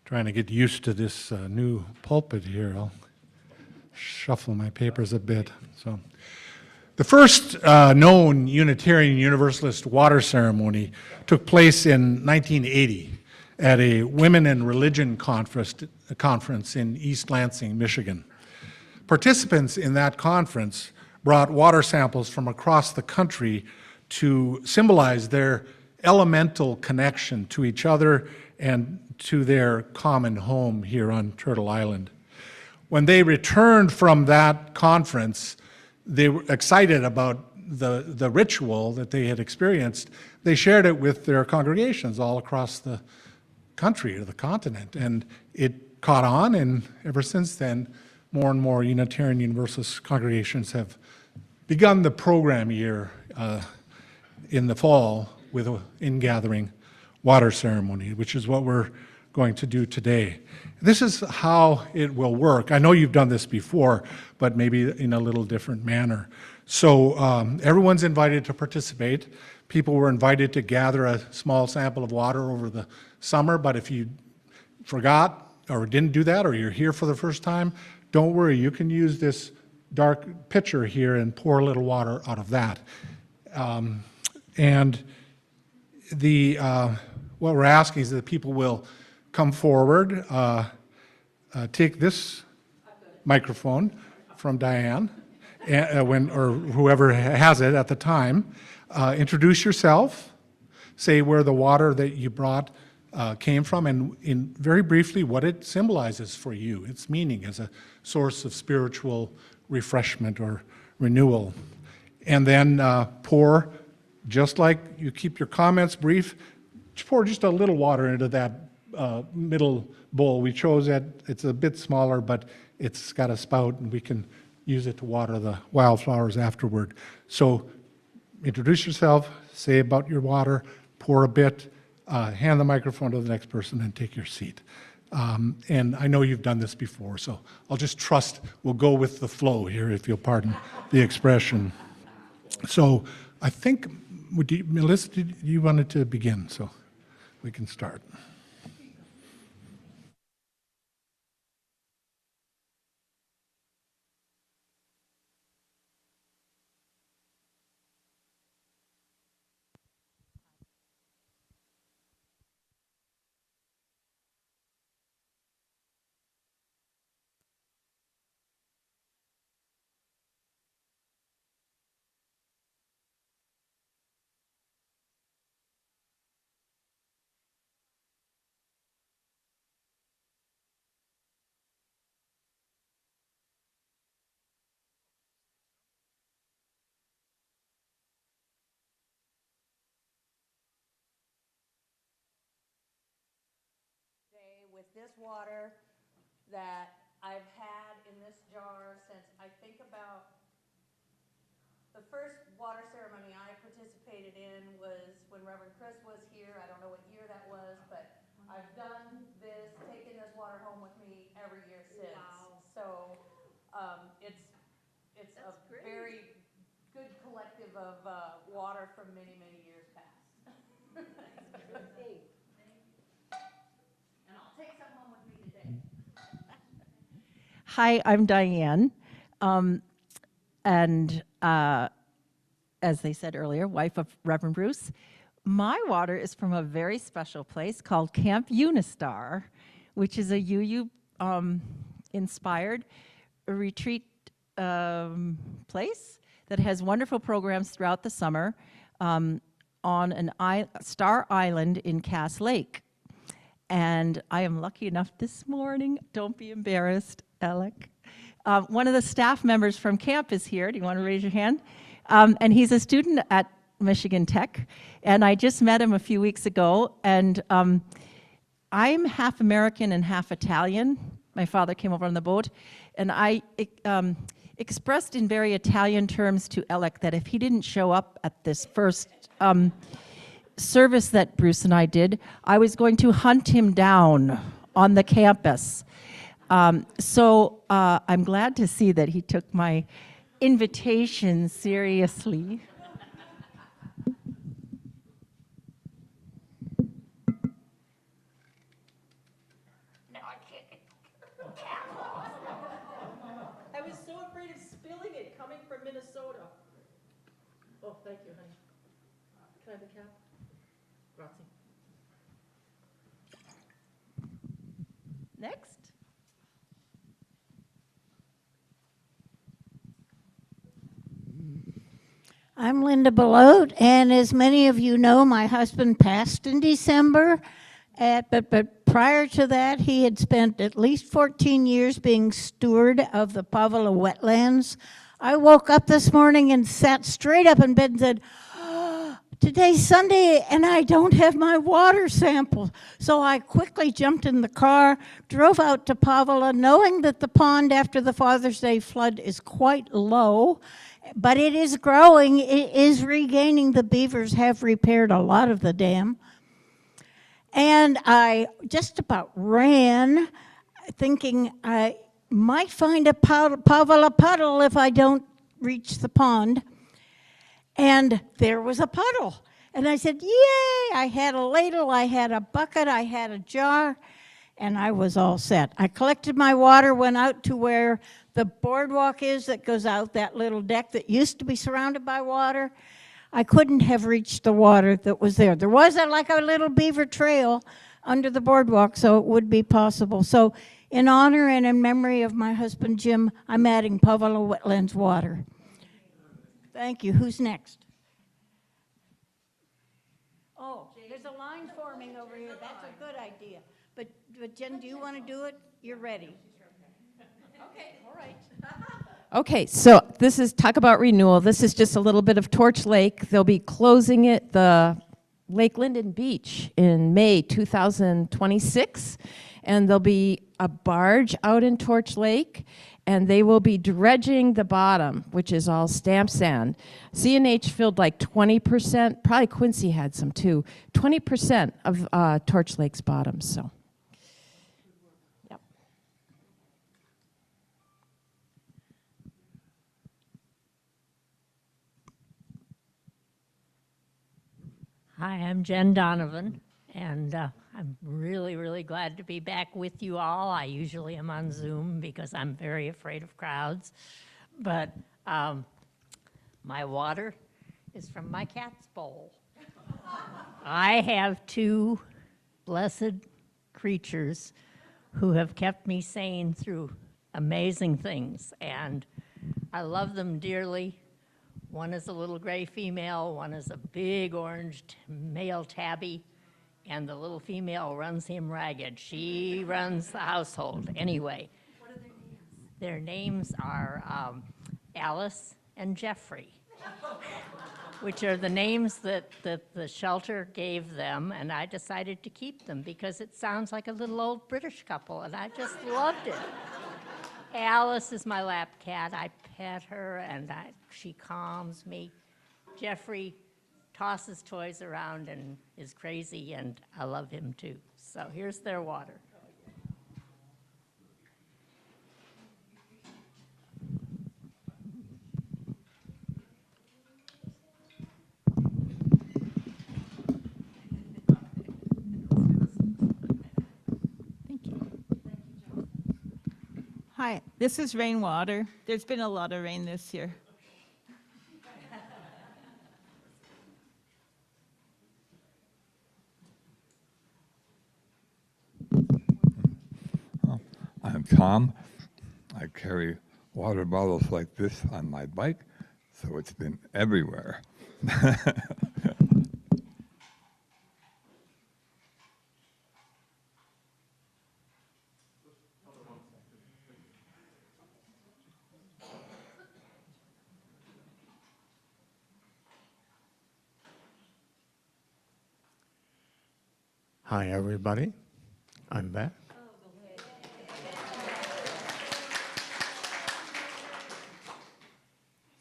Trying to get used to this new pulpit here. I'll shuffle my papers a bit. So, the first known Unitarian Universalist water ceremony took place in 1980 at a Women in Religion conference in East Lansing, Michigan. Participants in that conference brought water samples from across the country to symbolize their elemental connection to each other and to their common home here on Turtle Island. When they returned from that conference, they were excited about the ritual that they had experienced. They shared it with their congregations all across the country or the continent, and it caught on, and ever since then, more and more Unitarian Universalist congregations have begun the program year in the fall with an in-gathering water ceremony, which is what we're going to do today. This is how it will work. I know you've done this before, but maybe in a little different manner. So everyone's invited to participate. People were invited to gather a small sample of water over the summer, but if you forgot or didn't do that, or you're here for the first time, don't worry, you can use this dark pitcher here and pour a little water out of that. And what we're asking is that people will come forward, take this microphone from Diane, or whoever has it at the time, introduce yourself, say where the water that you brought came from, and very briefly what it symbolizes for you, its meaning as a source of spiritual refreshment or renewal. And then pour, just like you keep your comments brief, pour just a little water into that middle bowl. We chose that. It's a bit smaller, but it's got a spout, and we can use it to water the wildflowers afterward. So introduce yourself, say about your water, pour a bit, hand the microphone to the next person, and take your seat. And I know you've done this before, so I'll just trust we'll go with the flow here, if you'll pardon the expression. So I think, Melissa, you wanted to begin, so we can start. With this water that I've had in this jar since I think about the first water ceremony I participated in was when Reverend Chris was here. I don't know what year that was, but I've done this, taken this water home with me every year since. Wow. So it's a very good collective of water from many, many years past. Thank you. And I'll take some home with me today. Hi, I'm Diane, and as they said earlier, wife of Reverend Bruce. My water is from a very special place called Camp Unistar, which is a UU-inspired retreat place that has wonderful programs throughout the summer on an Star Island in Cass Lake. And I am lucky enough this morning, don't be embarrassed, Alec. One of the staff members from camp is here. Do you want to raise your hand? And he's a student at Michigan Tech. And I just met him a few weeks ago. And I'm half American and half Italian. My father came over on the boat. And I expressed in very Italian terms to Alec that if he didn't show up at this first service that Bruce and I did, I was going to hunt him down on the campus. So I'm glad to see that he took my invitation seriously. is spilling it coming from Minnesota. Oh, thank you, honey. Can I have the cap? Grazie. Next. I'm Linda Belote, and as many of you know, my husband passed in December. But prior to that, he had spent at least 14 years being steward of the Pavela wetlands. I woke up this morning and sat straight up in bed and said, today's Sunday and I don't have my water sample. So I quickly jumped in the car, drove out to Pavela, knowing that the pond after the Father's Day flood is quite low, but it is growing, it is regaining. The beavers have repaired a lot of the dam. And I just about ran, thinking I might find a Pavela puddle if I don't reach the pond. And there was a puddle. And I said, yay! I had a ladle, I had a bucket, I had a jar, and I was all set. I collected my water, went out to where the boardwalk is that goes out, that little deck that used to be surrounded by water. I couldn't have reached the water that was there. There was like a little beaver trail under the boardwalk, so it would be possible. So in honor and in memory of my husband, Jim, I'm adding Pavela Wetlands water. Thank you. Who's next? Oh, there's a line forming over here. That's a good idea. But Jen, do you want to do it? You're ready. Okay, all right. Okay, so this is talk about renewal. This is just a little bit of Torch Lake. They'll be closing it, the Lake Linden Beach, in May 2026, and there'll be a barge out in Torch Lake, and they will be dredging the bottom, which is all stamp sand. CNH filled like 20%, probably Quincy had some too, 20% of Torch Lake's bottom, so. Yep. Hi, I'm Jen Donovan, and I'm really, really glad to be back with you all. I usually am on Zoom because I'm very afraid of crowds, but my water is from my cat's bowl. I have two blessed creatures who have kept me sane through amazing things, and I love them dearly. One is a little gray female, one is a big orange male tabby, and the little female runs him ragged. She runs the household. Anyway. What are their names? Their names are Alice and Jeffrey, which are the names that the shelter gave them, and I decided to keep them because it sounds like a little old British couple, and I just loved it. Alice is my lap cat. I pet her, and she calms me. Jeffrey tosses toys around and is crazy, and I love him too. So here's their water. Hi, this is rainwater. There's been a lot of rain this year. I'm Tom. I carry water bottles like this on my bike, so it's been everywhere. Hi, everybody. I'm back.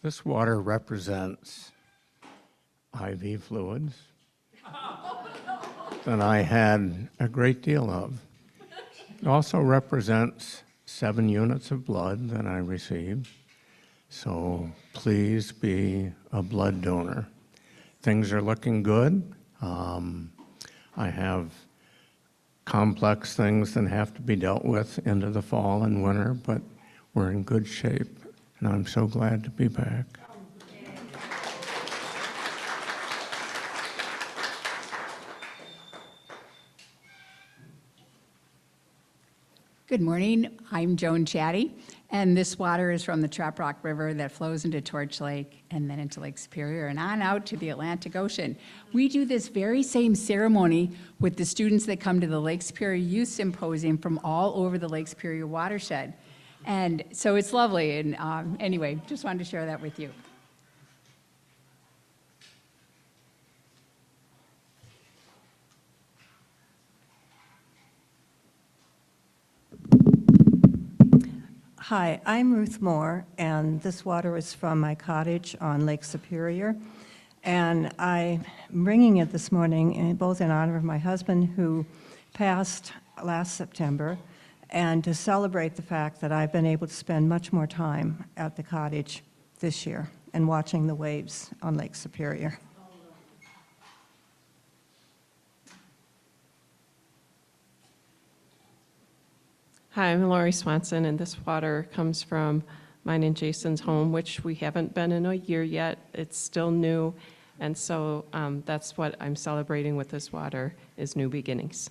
This water represents IV fluids that I had a great deal of. It also represents 7 units of blood that I received. So please be a blood donor. Things are looking good. I have complex things that have to be dealt with into the fall and winter, but we're in good shape. and I'm so glad to be back. Good morning. I'm Joan Chatty, and this water is from the Trap Rock River that flows into Torch Lake and then into Lake Superior and on out to the Atlantic Ocean. We do this very same ceremony with the students that come to the Lake Superior Youth Symposium from all over the Lake Superior watershed. And so it's lovely, and anyway, just wanted to share that with you. Hi, I'm Ruth Moore, and this water is from my cottage on Lake Superior. And I'm bringing it this morning both in honor of my husband, who passed last September, and to celebrate the fact that I've been able to spend much more time at the cottage this year and watching the waves on Lake Superior. Hi, I'm Lori Swanson, and this water comes from mine and Jason's home, which we haven't been in a year yet. It's still new, and so that's what I'm celebrating with this water, is new beginnings.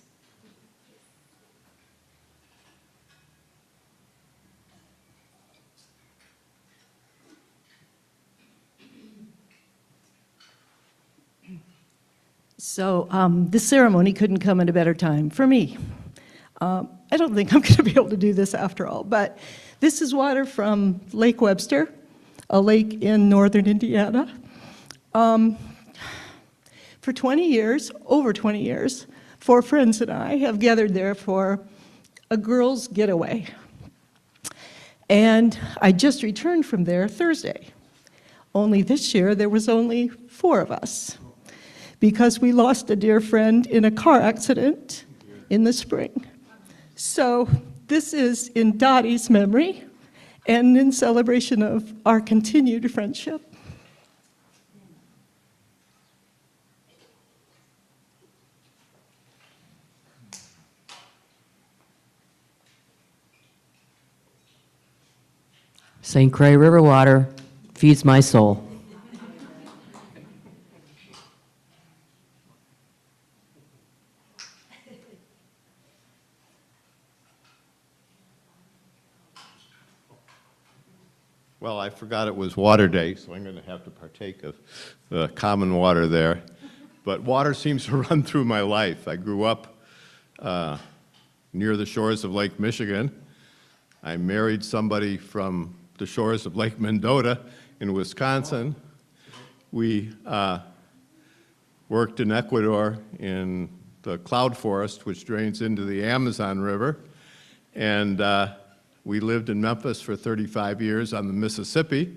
So this ceremony couldn't come at a better time for me. I don't think I'm going to be able to do this after all, but this is water from Lake Webster, a lake in northern Indiana. For 20 years, over 20 years, 4 friends and I have gathered there for a girls' getaway. And I just returned from there Thursday. Only this year, there was only 4 of us, because we lost a dear friend in a car accident in the spring. So this is in Dottie's memory and in celebration of our continued friendship. St. Croix River water feeds my soul. Well, I forgot it was water day, so I'm going to have to partake of the common water there. But water seems to run through my life. I grew up near the shores of Lake Michigan. I married somebody from the shores of Lake Mendota in Wisconsin. We worked in Ecuador in the cloud forest, which drains into the Amazon River. And we lived in Memphis for 35 years on the Mississippi,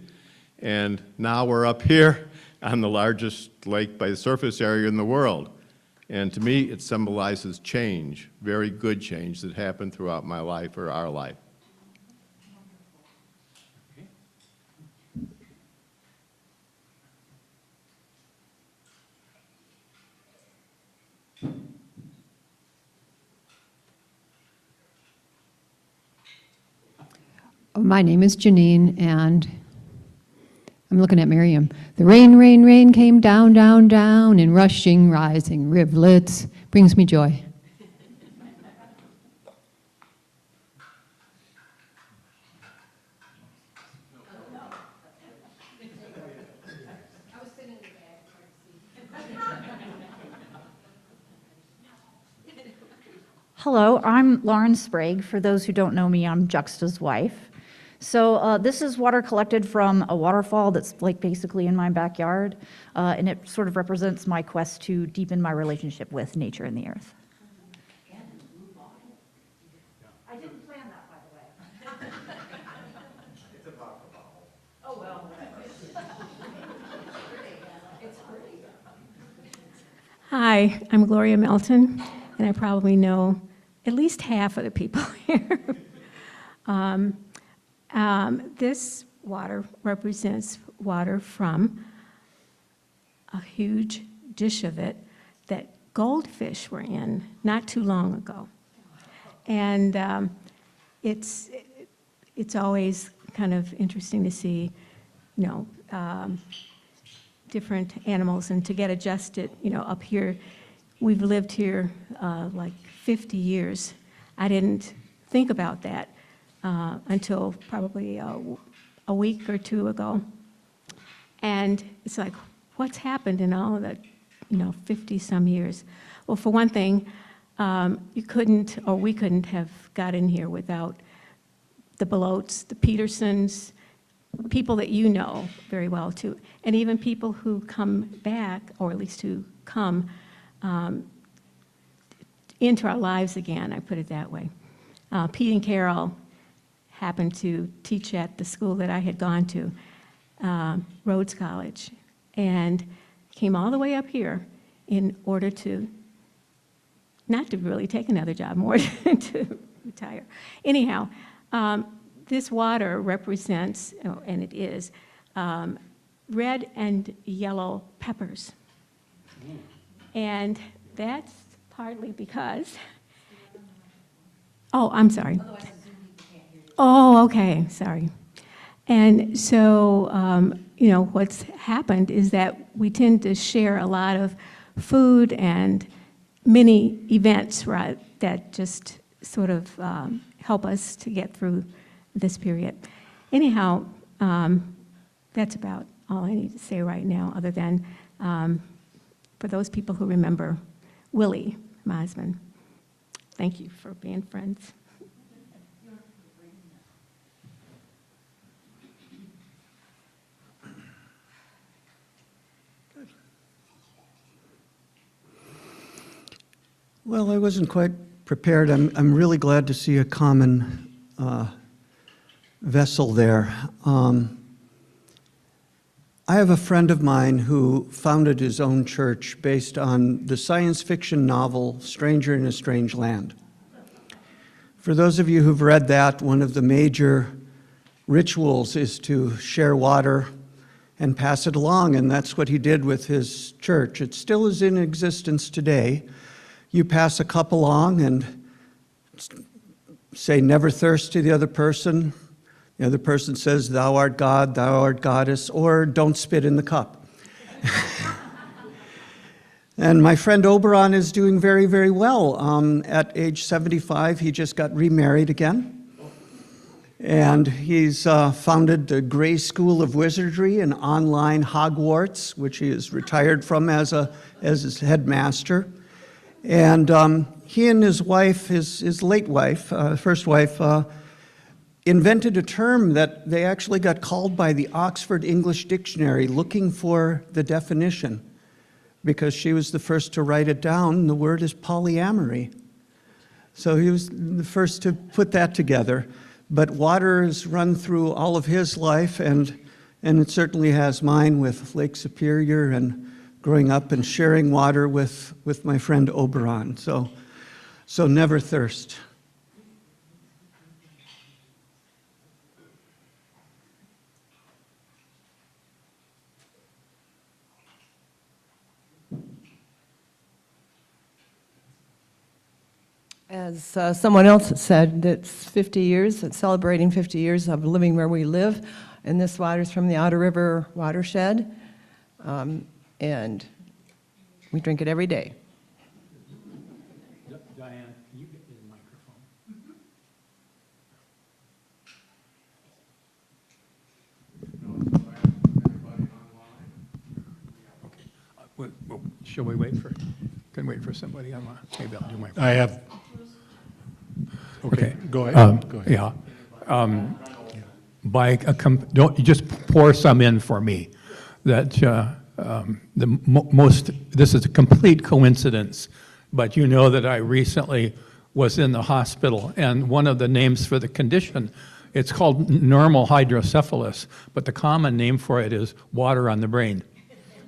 and now we're up here on the largest lake by surface area in the world. And to me, it symbolizes change, very good change that happened throughout my life or our life. My name is Janine, and I'm looking at Miriam. The rain, rain, rain came down, down, down in rushing, rising rivulets. Brings me joy. Hello, I'm Lauren Sprague. For those who don't know me, I'm Juxta's wife. So this is water collected from a waterfall that's like basically in my backyard, and it sort of represents my quest to deepen my relationship with nature and the earth. I didn't plan that, by the way. It's a bottle. Oh, well. It's pretty. Hi, I'm Gloria Melton, and I probably know at least half of the people here. This water represents water from a huge dish of it that goldfish were in not too long ago. And it's always kind of interesting to see, you know, different animals and to get adjusted, you know, up here. We've lived here like 50 years. I didn't think about that until probably a week or two ago. And it's like, what's happened in all of that, you know, 50-some years? Well, for one thing, you couldn't, or we couldn't have got in here without the Belotes, the Petersons, people that you know very well too, and even people who come back, or at least who come into our lives again, I put it that way. Pete and Carol happened to teach at the school that I had gone to, Rhodes College, and came all the way up here in order to, not to really take another job, more to retire. Anyhow, this water represents, and it is, red and yellow peppers. And that's partly because, oh, I'm sorry. Oh, okay, sorry. And so, you know, what's happened is that we tend to share a lot of food and mini events, right, that just sort of help us to get through this period. Anyhow, that's about all I need to say right now, other than for those people who remember Willie, my husband, thank you for being friends. Well, I wasn't quite prepared. I'm really glad to see a common vessel there. I have a friend of mine who founded his own church based on the science fiction novel Stranger in a Strange Land. For those of you who've read that, one of the major rituals is to share water and pass it along, and that's what he did with his church. It still is in existence today. You pass a cup along and say, never thirst to the other person. The other person says, thou art God, thou art goddess, or don't spit in the cup. And my friend Oberon is doing very, very well. At age 75, he just got remarried again. And he's founded the Gray School of Wizardry and online Hogwarts, which he is retired from as his headmaster. And he and his wife, his late wife, first wife, invented a term that they actually got called by the Oxford English Dictionary looking for the definition, because she was the first to write it down. The word is polyamory. So he was the first to put that together. But water has run through all of his life, and it certainly has mine with Lake Superior and growing up and sharing water with my friend Oberon. So never thirst. As someone else said, it's 50 years, it's celebrating 50 years of living where we live, and this water is from the Outer River watershed, and we drink it every day. Diane, can you get the microphone? Well, shall we wait for, can wait for somebody online? Maybe I'll do my. I have. Okay, go ahead. Go ahead. Yeah. Don't you just pour some in for me. That this is a complete coincidence, but you know that I recently was in the hospital, and one of the names for the condition, it's called normal hydrocephalus, but the common name for it is water on the brain.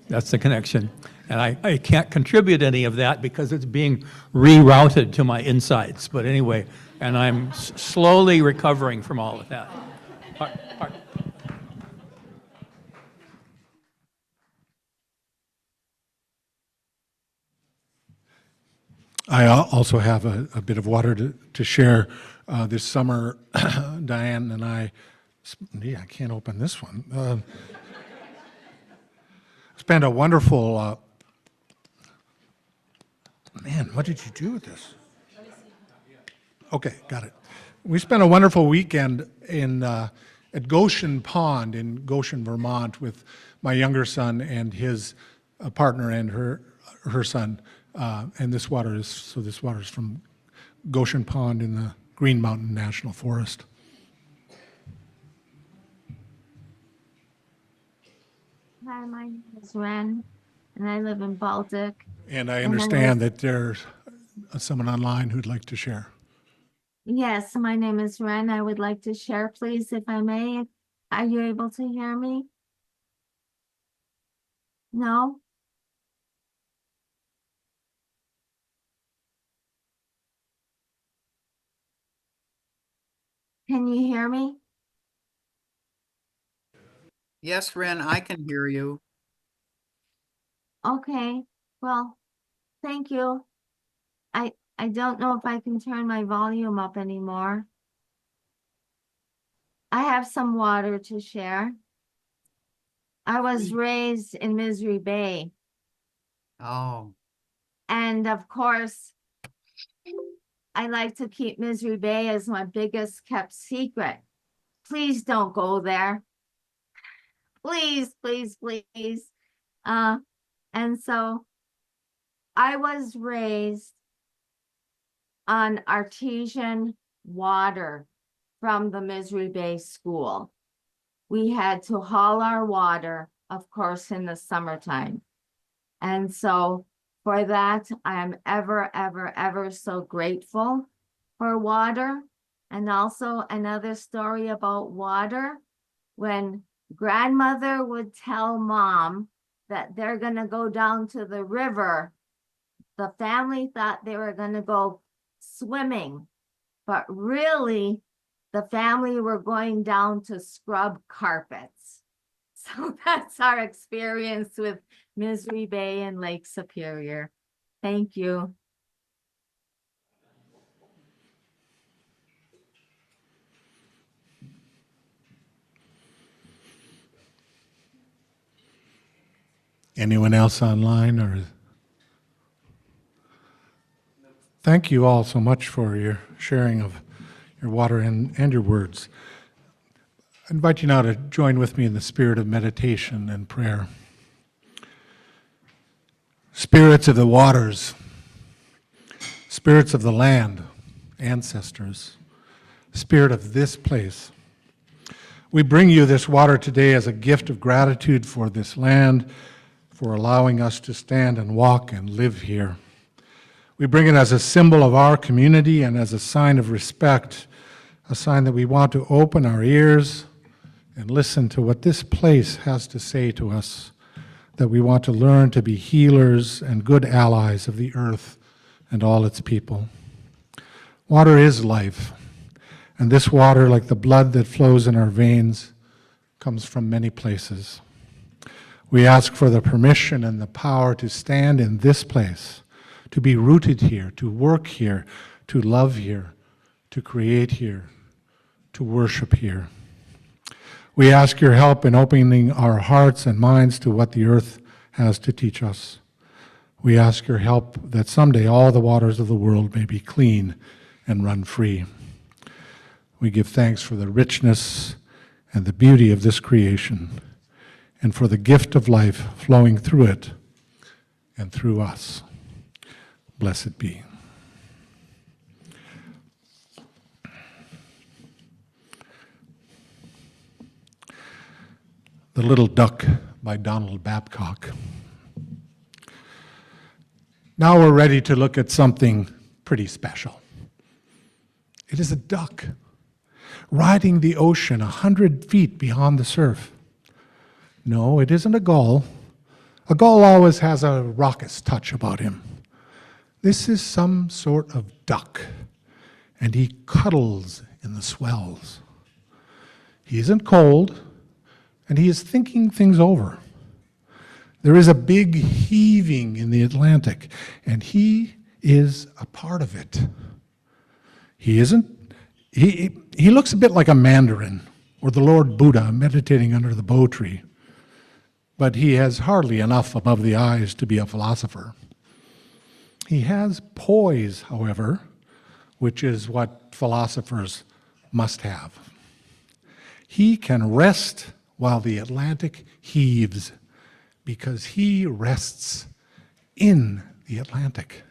That's the connection. And I can't contribute any of that because it's being rerouted to my insides. But anyway, and I'm slowly recovering from all of that. I also have a bit of water to share. This summer, Diane and I Yeah, I can't open this one. Spent a wonderful, man, what did you do with this? Okay, got it. We spent a wonderful weekend at Goshen Pond in Goshen, Vermont, with my younger son and his partner and her son. And this water is from Goshen Pond in the Green Mountain National Forest. Hi, my name is Ren, and I live in Baltic. And I understand that there's someone online who'd like to share. Yes, my name is Ren. I would like to share, please, if I may. Are you able to hear me? No? Can you hear me? Yes, Ren, I can hear you. Okay, well, thank you. I don't know if I can turn my volume up anymore. I have some water to share. I was raised in Misery Bay. Oh, And of course, I like to keep Misery Bay as my biggest kept secret. Please don't go there. Please, please, please. And so I was raised on artesian water from the Misery Bay School. We had to haul our water, of course, in the summertime. And so for that, I am ever, ever, ever so grateful for water. And also another story about water, when grandmother would tell mom that they're going to go down to the river, the family thought they were going to go swimming, but really the family were going down to scrub carpets. So that's our experience with Misery Bay and Lake Superior. Thank you. Anyone else online? Or thank you all so much for your sharing of your water and your words. I invite you now to join with me in the spirit of meditation and prayer. Spirits of the waters, spirits of the land, ancestors, spirit of this place, we bring you this water today as a gift of gratitude for this land, for allowing us to stand and walk and live here. We bring it as a symbol of our community and as a sign of respect, a sign that we want to open our ears and listen to what this place has to say to us, that we want to learn to be healers and good allies of the earth and all its people. Water is life, and this water, like the blood that flows in our veins, comes from many places. We ask for the permission and the power to stand in this place, to be rooted here, to work here, to love here, to create here, to worship here. We ask your help in opening our hearts and minds to what the earth has to teach us. We ask your help that someday all the waters of the world may be clean and run free. We give thanks for the richness and the beauty of this creation, and for the gift of life flowing through it and through us. Blessed be. The Little Duck by Donald Babcock. Now we're ready to look at something pretty special. It is a duck riding the ocean 100 feet beyond the surf. No, it isn't a gull. A gull always has a raucous touch about him. This is some sort of duck, and he cuddles in the swells. He isn't cold, and he is thinking things over. There is a big heaving in the Atlantic, and he is a part of it. He looks a bit like a mandarin, or the Lord Buddha meditating under the bo tree, but he has hardly enough above the eyes to be a philosopher. He has poise, however, which is what philosophers must have. He can rest while the Atlantic heaves, because he rests in the Atlantic.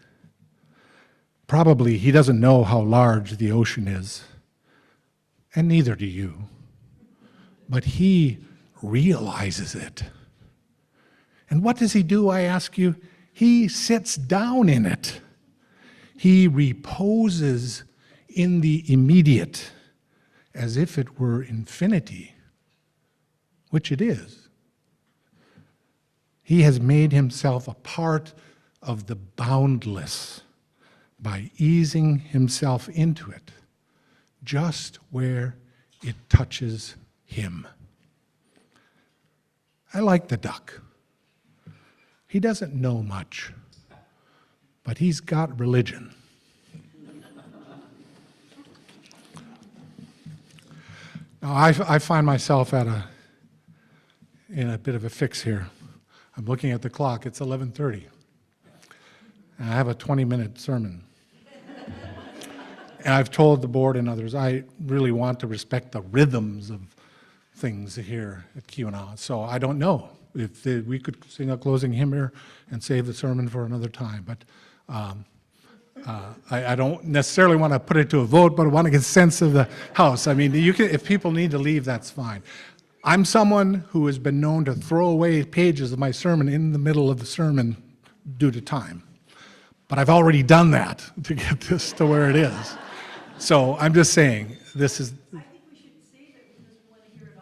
Probably he doesn't know how large the ocean is, and neither do you. But he realizes it. And what does he do, I ask you? He sits down in it. He reposes in the immediate, as if it were infinity, which it is. He has made himself a part of the boundless by easing himself into it, just where it touches him. I like the duck. He doesn't know much, but he's got religion. Now, I find myself in a bit of a fix here. I'm looking at the clock, it's 11:30. And I have a 20-minute sermon. And I've told the board and others, I really want to respect the rhythms of things here at Keweenaw. So I don't know if we could sing a closing hymn here and save the sermon for another time. But I don't necessarily want to put it to a vote, but I want to get a sense of the house. I mean, you can, if people need to leave, that's fine. I'm someone who has been known to throw away pages of my sermon in the middle of the sermon due to time. But I've already done that to get this to where it is. So I'm just saying, this is... I think we should save it because we want to hear it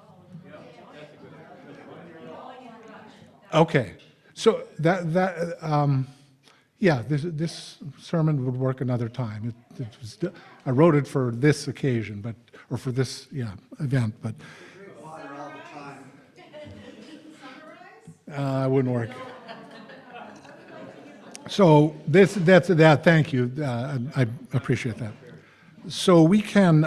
all. Okay. So yeah, this sermon would work another time. I wrote it for this occasion, or for this event, but... It wouldn't work. So that's that. Thank you. I appreciate that. So we can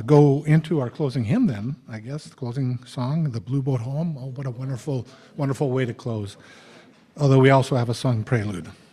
go into our closing hymn then, I guess, the closing song, The Blue Boat Home. Oh, what a wonderful, wonderful way to close. Although we also have a sung prelude.